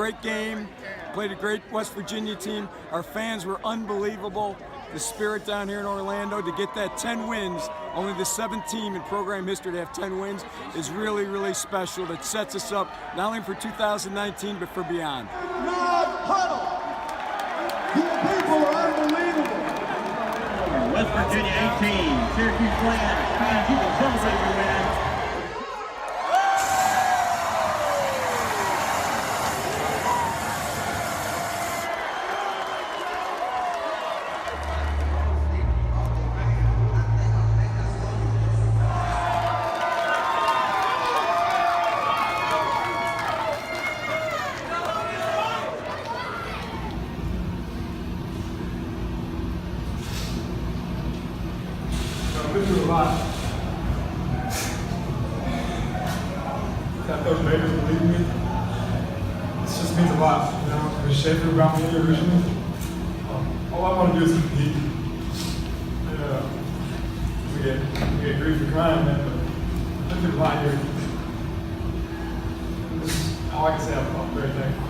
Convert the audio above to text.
great game, played a great West Virginia team. Our fans were unbelievable. The spirit down here in Orlando to get that 10 wins, only the 7th team in program history to have 10 wins, is really, really special. That sets us up not only for 2019, but for beyond. Huddle. You people are unbelievable. West Virginia 18, Syracuse fans, you can celebrate your win. I've been through a lot. Got those Raiders believe me. This just means a lot, you know. The Schaefer brought me here originally. All I want to do is compete. We get grief for crying, man, but I've been through a lot here. All I can say, I'm very thankful.